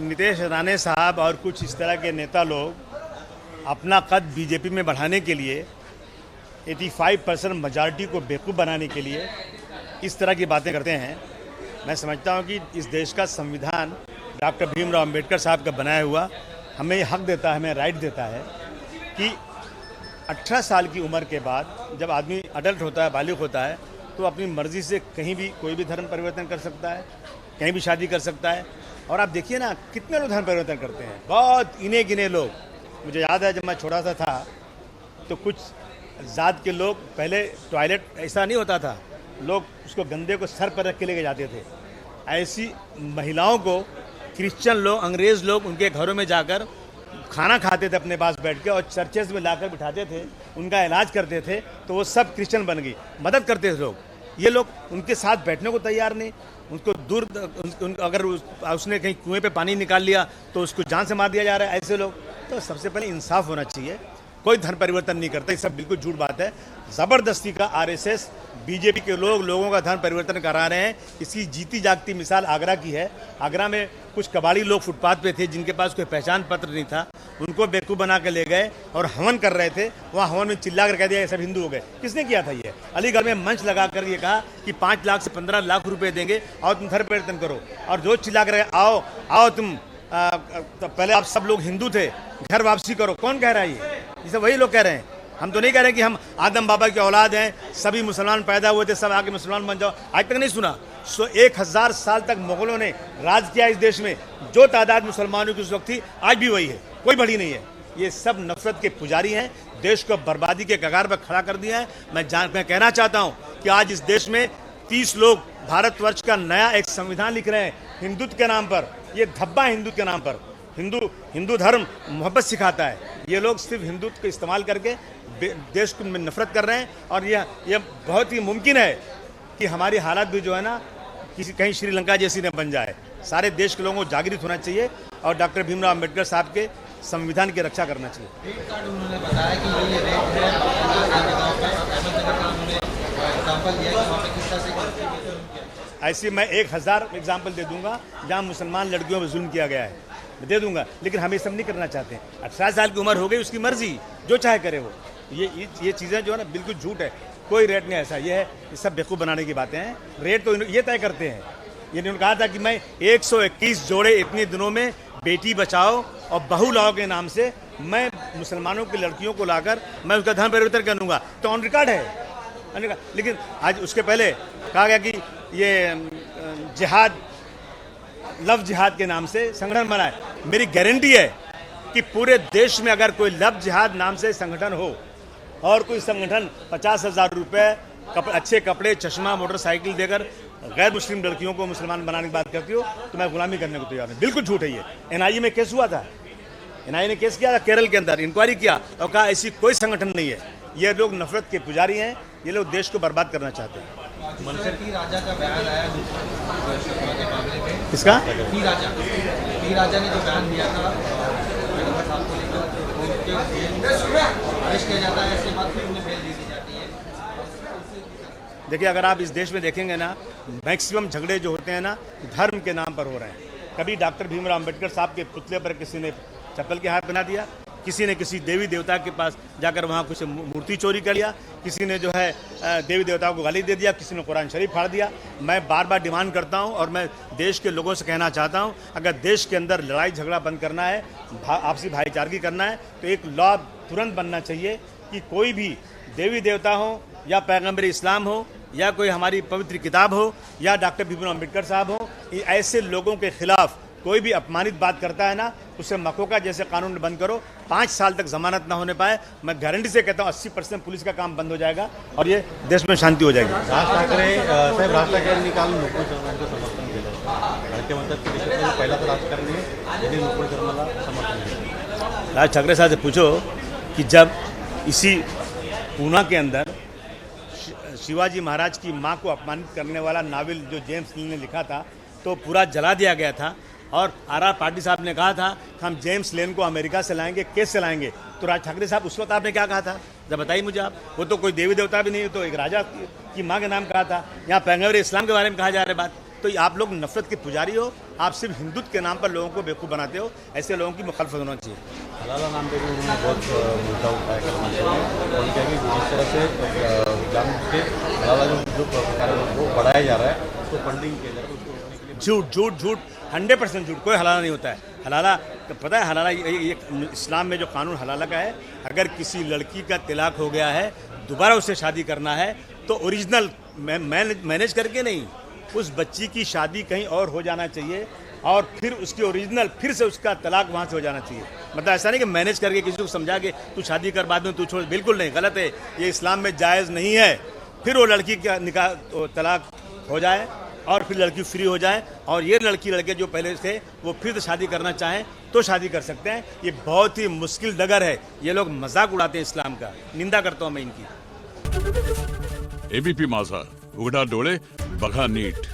नीतीश राणे साहब और कुछ इस तरह के नेता लोग अपना कद बीजेपी में बढ़ाने के लिए 85% मेजॉरिटी को बेवकूफ़ बनाने के लिए इस तरह की बातें करते हैं। मैं समझता हूं कि इस देश का संविधान डॉक्टर भीमराव अंबेडकर साहब का बनाया हुआ हमें ये हक देता है, हमें राइट देता है कि 18 साल की उम्र के बाद जब आदमी अडल्ट होता है, बालिग होता है, तो अपनी मर्जी से कहीं भी कोई भी धर्म परिवर्तन कर सकता है, कहीं भी शादी कर सकता है। और आप देखिए ना कितने लोग धर्म परिवर्तन करते हैं, बहुत गिने गिने लोग। मुझे याद है जब मैं छोटा सा था तो कुछ जात के लोग पहले टॉयलेट ऐसा नहीं होता था, लोग उसको गंदे को सर पर रख के लेके जाते थे। ऐसी महिलाओं को क्रिश्चियन लोग, अंग्रेज़ लोग उनके घरों में जाकर खाना खाते थे अपने पास बैठ के और चर्चेस में लाकर बिठाते थे, उनका इलाज करते थे, तो वो सब क्रिश्चियन बन गई, मदद करते थे लोग। ये लोग उनके साथ बैठने को तैयार नहीं, उनको दूर अगर उसने कहीं कुएं पे पानी निकाल लिया तो उसको जान से मार दिया जा रहा है। ऐसे लोग, तो सबसे पहले इंसाफ होना चाहिए। कोई धर्म परिवर्तन नहीं करता, ये सब बिल्कुल झूठ बात है। ज़बरदस्ती का आरएसएस, बीजेपी के लोगों का धर्म परिवर्तन करा रहे हैं। इसकी जीती जागती मिसाल आगरा की है। आगरा में कुछ कबाड़ी लोग फुटपाथ पे थे जिनके पास कोई पहचान पत्र नहीं था, उनको बेवकूफ़ बना के ले गए और हवन कर रहे थे। वहाँ हवन में चिल्ला कर कह दिया ये सब हिंदू हो गए। किसने किया था ये? अलीगढ़ में मंच लगा कर ये कहा कि 5 लाख से 15 लाख रुपए देंगे और तुम धर्म परिवर्तन करो। और जो चिल्ला कर आओ आओ तुम तो पहले आप सब लोग हिंदू थे, घर वापसी करो। कौन कह रहा है ये सब? वही लोग कह रहे हैं। हम तो नहीं कह रहे कि हम आदम बाबा की औलाद हैं, सभी मुसलमान पैदा हुए थे, सब आके मुसलमान बन जाओ। आज तक नहीं सुना। 1000 साल तक मुगलों ने राज किया इस देश में। जो तादाद मुसलमानों की उस वक्त थी आज भी वही है, कोई बढ़ी नहीं है। ये सब नफरत के पुजारी हैं, देश को बर्बादी के कगार पर खड़ा कर दिया है। मैं कहना चाहता हूँ कि आज इस देश में 30 लोग भारतवर्ष का नया एक संविधान लिख रहे हैं हिंदुत्व के नाम पर। ये धब्बा हिंदुत्व के नाम पर। हिंदू धर्म मोहब्बत सिखाता है। ये लोग सिर्फ हिंदुत्व को इस्तेमाल करके देश में नफरत कर रहे हैं। और यह बहुत ही मुमकिन है कि हमारी हालत भी जो है ना कहीं श्रीलंका जैसी न बन जाए। सारे देश के लोगों को जागृत होना चाहिए और डॉक्टर भीमराव अंबेडकर साहब के संविधान की रक्षा करना चाहिए। उन्होंने बताया कि ये रेट है, ऐसी मैं 1000 एग्जाम्पल दे दूंगा जहां मुसलमान लड़कियों पर जुल्म किया गया है, दे दूंगा। लेकिन हम ये सब नहीं करना चाहते। 18 साल की उम्र हो गई, उसकी मर्जी, जो चाहे करे वो। ये चीज़ें जो है ना बिल्कुल झूठ है। कोई रेट नहीं ऐसा, ये है, ये सब बेवकूफ़ बनाने की बातें हैं। रेट तो ये तय करते हैं। इन्होंने कहा था कि मैं 121 जोड़े इतने दिनों में बेटी बचाओ और बहू लाओ के नाम से मैं मुसलमानों की लड़कियों को लाकर मैं उसका धर्म परिवर्तन करूँगा। तो ऑन रिकॉर्ड है। लेकिन आज उसके पहले कहा गया कि ये जिहाद, लव जिहाद के नाम से संगठन बनाए। मेरी गारंटी है कि पूरे देश में अगर कोई लव जिहाद नाम से संगठन हो और कोई संगठन 50,000 रुपये, अच्छे कपड़े, चश्मा, मोटरसाइकिल देकर गैर मुस्लिम लड़कियों को मुसलमान बनाने की बात करती हो तो मैं गुलामी करने को तैयार हूँ। बिल्कुल झूठ है ये। एनआईए में केस हुआ था, एनआईए ने केस किया था केरल के अंदर, इंक्वायरी किया और कहा ऐसी कोई संगठन नहीं है। ये लोग नफरत के पुजारी हैं, ये लोग देश को बर्बाद करना चाहते हैं। राजा का बयान आया के मामले में। किसका? राजा ने जो बयान दिया था अरेस्ट किया जाता है, इसके बाद फिर उन्हें बेल दी जाती है। देखिए, अगर आप इस देश में देखेंगे ना, मैक्सिमम झगड़े जो होते हैं ना धर्म के नाम पर हो रहे हैं। कभी डॉक्टर भीमराव अंबेडकर साहब के पुतले पर किसी ने चप्पल के हाथ पहना दिया, किसी ने किसी देवी देवता के पास जाकर वहाँ कुछ मूर्ति चोरी कर लिया, किसी ने जो है देवी देवताओं को गाली दे दिया, किसी ने कुरान शरीफ फाड़ दिया। मैं बार बार डिमांड करता हूँ और मैं देश के लोगों से कहना चाहता हूँ, अगर देश के अंदर लड़ाई झगड़ा बंद करना है, आपसी भाईचारगी करना है, तो एक लॉ तुरंत बनना चाहिए कि कोई भी देवी देवता हो या पैगम्बर इस्लाम हो या कोई हमारी पवित्र किताब हो या डॉक्टर भीमराव अंबेडकर साहब हो, ऐसे लोगों के खिलाफ कोई भी अपमानित बात करता है ना, उसे मकोका जैसे कानून बंद करो। 5 साल तक जमानत ना होने पाए। मैं गारंटी से कहता हूँ 80% पुलिस का काम बंद हो जाएगा और ये देश में शांति हो जाएगी। राज ठाकरेंनी काल नुपूर शर्मांचं समर्थन केलं। ते म्हणतात की देशातील पहिलाच राजकारणी यांनी नुपूर शर्माला समर्थन केलं। राज ठाकरे साहब से पूछो कि जब इसी पूना के अंदर शिवाजी महाराज की माँ को अपमानित करने वाला नावल जो जेम्स लीन ने लिखा था तो पूरा जला दिया गया था और आर पाटिल साहब ने कहा था कि हम जेम्स लेन को अमेरिका से लाएंगे, केस से लाएंगे। तो राज ठाकरे साहब उस वक्त आपने क्या कहा था? जब बताइए मुझे आप। वो तो कोई देवी देवता भी नहीं, तो एक राजा की माँ के नाम कहा था। यहाँ पैगम्बर इस्लाम के बारे में कहा जा रहा है बात। तो आप लोग नफरत के पुजारी हो, आप सिर्फ हिंदुत्व के नाम पर लोगों को बेवकूफ़ बनाते हो। ऐसे लोगों की मुखालफत होना चाहिए। हलाला नाम पे भी उन्होंने बहुत मुद्दा उठाया कल मंच में, और क्या कि जिस तरह से इस्लाम के हलाला जो कार्य वो बढ़ाया जा रहा है, उसको फंडिंग किया जा रहा है, उसको रोकने के लिए झूठ झूठ झूठ 100% झूठ। कोई हलाला नहीं होता है। हलाला पता है, हलाला ये इस्लाम में जो कानून हलाला का है, अगर किसी लड़की का तलाक हो गया है, दोबारा उससे शादी करना है तो ओरिजिनल मैनेज करके नहीं, उस बच्ची की शादी कहीं और हो जाना चाहिए और फिर उसकी ओरिजिनल फिर से उसका तलाक वहाँ से हो जाना चाहिए। मतलब ऐसा नहीं कि मैनेज करके किसी को समझा के तू शादी कर, बाद में तू छोड़, बिल्कुल नहीं, गलत है। ये इस्लाम में जायज़ नहीं है। फिर वो लड़की का निकाह तलाक हो जाए और फिर लड़की फ्री हो जाए, और ये लड़की लड़के जो पहले थे वो फिर शादी करना चाहें तो शादी कर सकते हैं। ये बहुत ही मुश्किल डगर है। ये लोग मजाक उड़ाते हैं इस्लाम का, निंदा करता हूँ मैं इनकी। एबीपी माझा, उघडा डोळे बघा नीट।